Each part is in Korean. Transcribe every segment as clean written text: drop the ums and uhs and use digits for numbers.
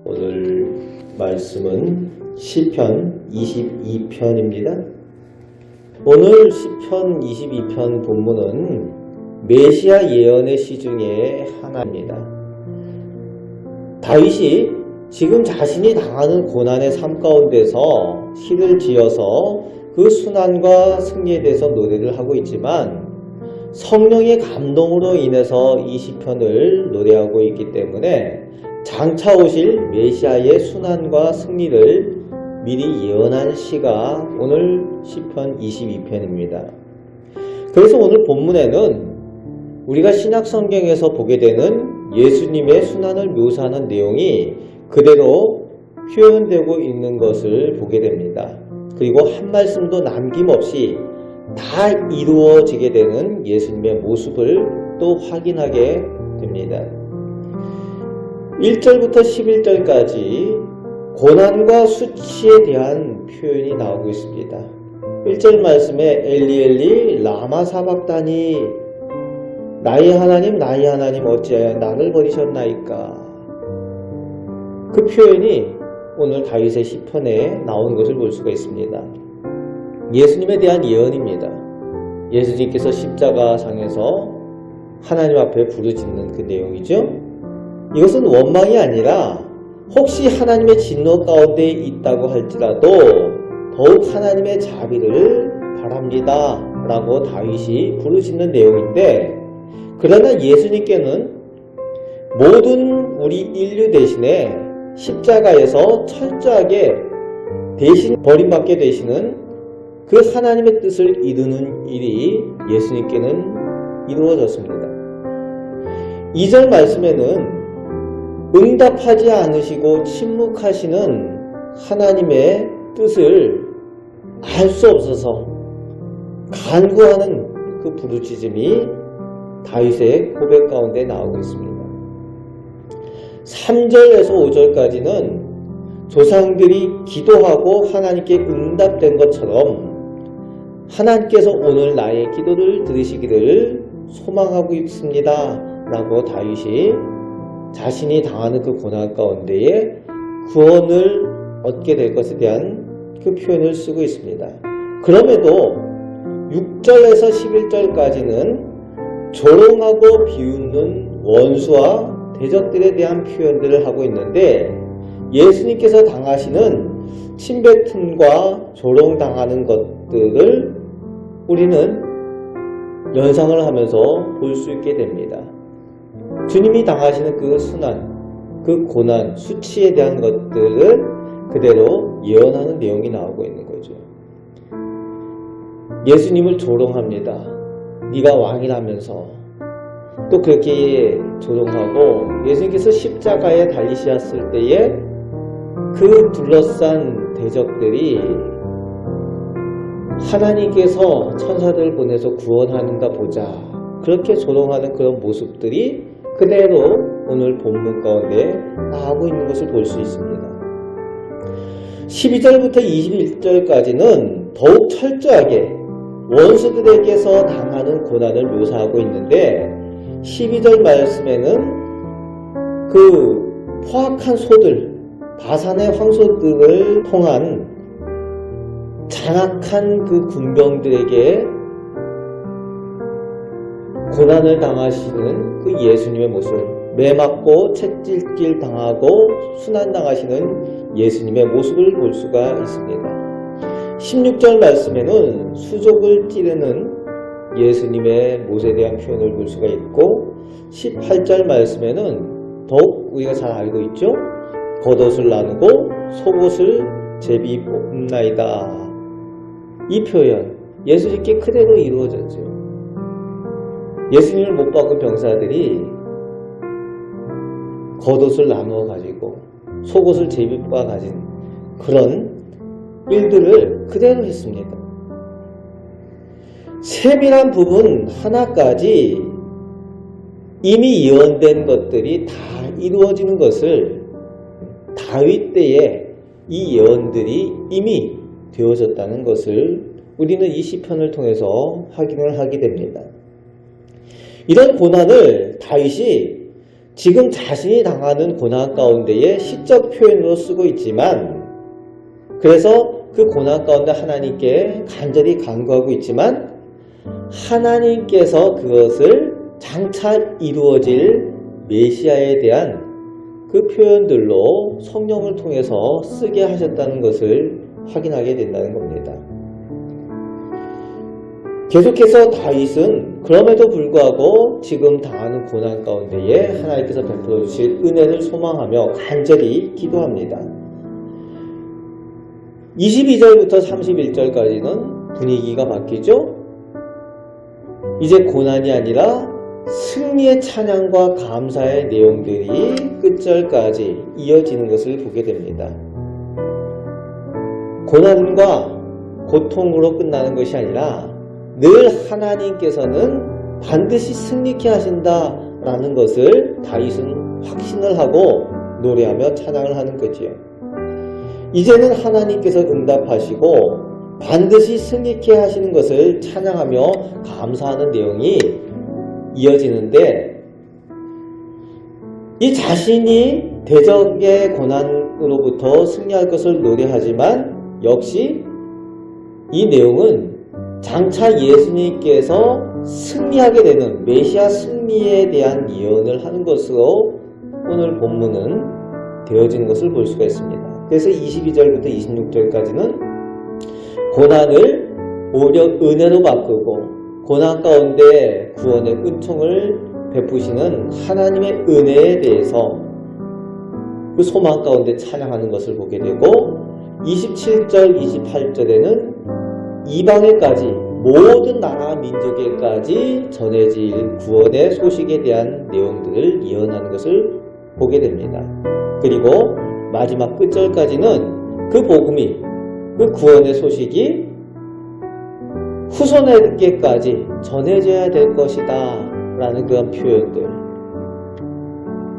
오늘 말씀은 시편 22편입니다. 오늘 시편 22편 본문은 메시아 예언의 시 중에 하나입니다. 다윗이 지금 자신이 당하는 고난의 삶 가운데서 시를 지어서 그 순환과 승리에 대해서 노래를 하고 있지만 성령의 감동으로 인해서 이 시편을 노래하고 있기 때문에 장차 오실 메시아의 순환과 승리를 미리 예언한 시가 오늘 시편 22편입니다. 그래서 오늘 본문에는 우리가 신약성경에서 보게 되는 예수님의 순환을 묘사하는 내용이 그대로 표현되고 있는 것을 보게 됩니다. 그리고 한 말씀도 남김없이 다 이루어지게 되는 예수님의 모습을 또 확인하게 됩니다. 1절부터 11절까지 고난과 수치에 대한 표현이 나오고 있습니다. 1절 말씀에 엘리 라마 사박다니 나의 하나님 어찌하여 나를 버리셨나이까. 그 표현이 오늘 다윗의 시편에 나온 것을 볼 수가 있습니다. 예수님에 대한 예언입니다. 예수님께서 십자가상에서 하나님 앞에 부르짖는 그 내용이죠. 이것은 원망이 아니라 혹시 하나님의 진노 가운데 있다고 할지라도 더욱 하나님의 자비를 바랍니다 라고 다윗이 부르짖는 내용인데, 그러나 예수님께는 모든 우리 인류 대신에 십자가에서 철저하게 대신 버림받게 되시는 그 하나님의 뜻을 이루는 일이 예수님께는 이루어졌습니다. 2절 말씀에는 응답하지 않으시고 침묵하시는 하나님의 뜻을 알 수 없어서 간구하는 그 부르짖음이 다윗의 고백 가운데 나오고 있습니다. 3절에서 5절까지는 조상들이 기도하고 하나님께 응답된 것처럼 하나님께서 오늘 나의 기도를 들으시기를 소망하고 있습니다 라고 다윗이 자신이 당하는 그 고난 가운데에 구원을 얻게 될 것에 대한 그 표현을 쓰고 있습니다. 그럼에도 6절에서 11절까지는 조롱하고 비웃는 원수와 대적들에 대한 표현들을 하고 있는데, 예수님께서 당하시는 침뱉음과 조롱당하는 것들을 우리는 연상을 하면서 볼 수 있게 됩니다. 주님이 당하시는 그 순환, 그 고난, 수치에 대한 것들을 그대로 예언하는 내용이 나오고 있는 거죠. 예수님을 조롱합니다. 네가 왕이라면서. 또 그렇게 조롱하고 예수님께서 십자가에 달리셨을 때에 그 둘러싼 대적들이 하나님께서 천사들을 보내서 구원하는가 보자, 그렇게 조롱하는 그런 모습들이 그대로 오늘 본문 가운데 나오고 있는 것을 볼 수 있습니다. 12절부터 21절까지는 더욱 철저하게 원수들에게서 당하는 고난을 묘사하고 있는데, 12절 말씀에는 그 포악한 소들, 바산의 황소들을 통한 장악한 그 군병들에게 고난을 당하시는 그 예수님의 모습, 매맞고 채찍질 당하고 순환당하시는 예수님의 모습을 볼 수가 있습니다. 16절 말씀에는 수족을 찌르는 예수님의 모습에 대한 표현을 볼 수가 있고, 18절 말씀에는 더욱 우리가 잘 알고 있죠. 겉옷을 나누고 속옷을 제비 뽑나이다. 이 표현, 예수님께 그대로 이루어졌죠. 예수님을 못 박은 병사들이 겉옷을 나누어 가지고 속옷을 제비뽑아 가진 그런 일들을 그대로 했습니다. 세밀한 부분 하나까지 이미 예언된 것들이 다 이루어지는 것을 다윗 때에 이 예언들이 이미 되어졌다는 것을 우리는 이 시편을 통해서 확인을 하게 됩니다. 이런 고난을 다윗이 지금 자신이 당하는 고난 가운데에 시적 표현으로 쓰고 있지만, 그래서 그 고난 가운데 하나님께 간절히 간구하고 있지만 하나님께서 그것을 장차 이루어질 메시아에 대한 그 표현들로 성령을 통해서 쓰게 하셨다는 것을 확인하게 된다는 겁니다. 계속해서 다윗은 그럼에도 불구하고 지금 당하는 고난 가운데에 하나님께서 베풀어 주실 은혜를 소망하며 간절히 기도합니다. 22절부터 31절까지는 분위기가 바뀌죠. 이제 고난이 아니라 승리의 찬양과 감사의 내용들이 끝절까지 이어지는 것을 보게 됩니다. 고난과 고통으로 끝나는 것이 아니라 늘 하나님께서는 반드시 승리케 하신다라는 것을 다윗은 확신을 하고 노래하며 찬양을 하는 거지요. 이제는 하나님께서 응답하시고 반드시 승리케 하시는 것을 찬양하며 감사하는 내용이 이어지는데, 이 자신이 대적의 고난으로부터 승리할 것을 노래하지만 역시 이 내용은 장차 예수님께서 승리하게 되는 메시아 승리에 대한 예언을 하는 것으로 오늘 본문은 되어진 것을 볼 수가 있습니다. 그래서 22절부터 26절까지는 고난을 오히려 은혜로 바꾸고 고난 가운데 구원의 은총을 베푸시는 하나님의 은혜에 대해서 그 소망 가운데 찬양하는 것을 보게 되고, 27절, 28절에는 이방에까지 모든 나라 민족에까지 전해질 구원의 소식에 대한 내용들을 예언하는 것을 보게 됩니다. 그리고 마지막 끝절까지는 그 복음이, 그 구원의 소식이 후손에게까지 전해져야 될 것이다 라는 그런 표현들,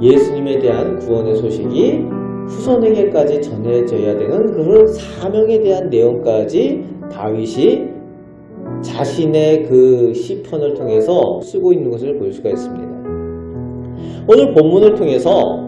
예수님에 대한 구원의 소식이 후손에게까지 전해져야 되는 그런 사명에 대한 내용까지 다윗이 자신의 그 시편을 통해서 쓰고 있는 것을 볼 수가 있습니다. 오늘 본문을 통해서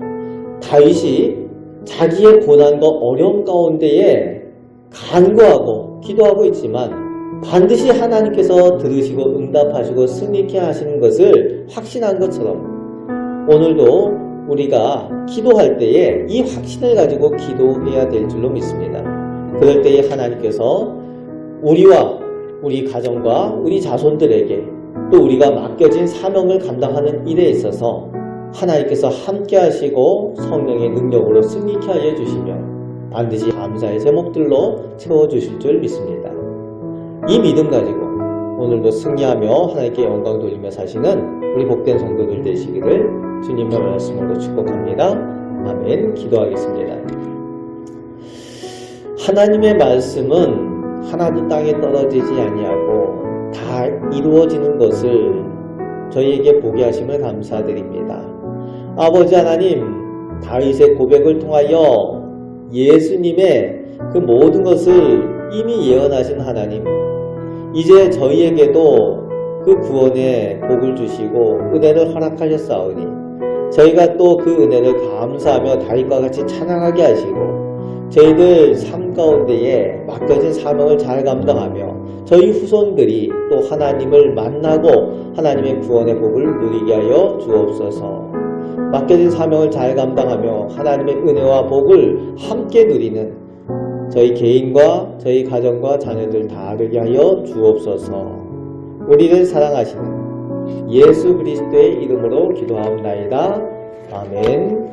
다윗이 자기의 고난과 어려움 가운데에 간구하고 기도하고 있지만 반드시 하나님께서 들으시고 응답하시고 승리케 하시는 것을 확신한 것처럼 오늘도 우리가 기도할 때에 이 확신을 가지고 기도해야 될 줄로 믿습니다. 그럴 때에 하나님께서 우리와 우리 가정과 우리 자손들에게 또 우리가 맡겨진 사명을 감당하는 일에 있어서 하나님께서 함께 하시고 성령의 능력으로 승리케 하여 주시며 반드시 감사의 제목들로 채워주실 줄 믿습니다. 이 믿음 가지고 오늘도 승리하며 하나님께 영광 돌리며 사시는 우리 복된 성도들 되시기를 주님의 말씀으로 축복합니다. 아멘. 기도하겠습니다. 하나님의 말씀은 하나도 땅에 떨어지지 아니하고 다 이루어지는 것을 저희에게 보게 하심을 감사드립니다. 아버지 하나님, 다윗의 고백을 통하여 예수님의 그 모든 것을 이미 예언하신 하나님, 이제 저희에게도 그 구원의 복을 주시고 은혜를 허락하셨사오니 저희가 또 그 은혜를 감사하며 다윗과 같이 찬양하게 하시고 저희들 삶 가운데에 맡겨진 사명을 잘 감당하며 저희 후손들이 또 하나님을 만나고 하나님의 구원의 복을 누리게 하여 주옵소서. 맡겨진 사명을 잘 감당하며 하나님의 은혜와 복을 함께 누리는 저희 개인과 저희 가정과 자녀들 다 되게 하여 주옵소서. 우리를 사랑하시는 예수 그리스도의 이름으로 기도하옵나이다. 아멘.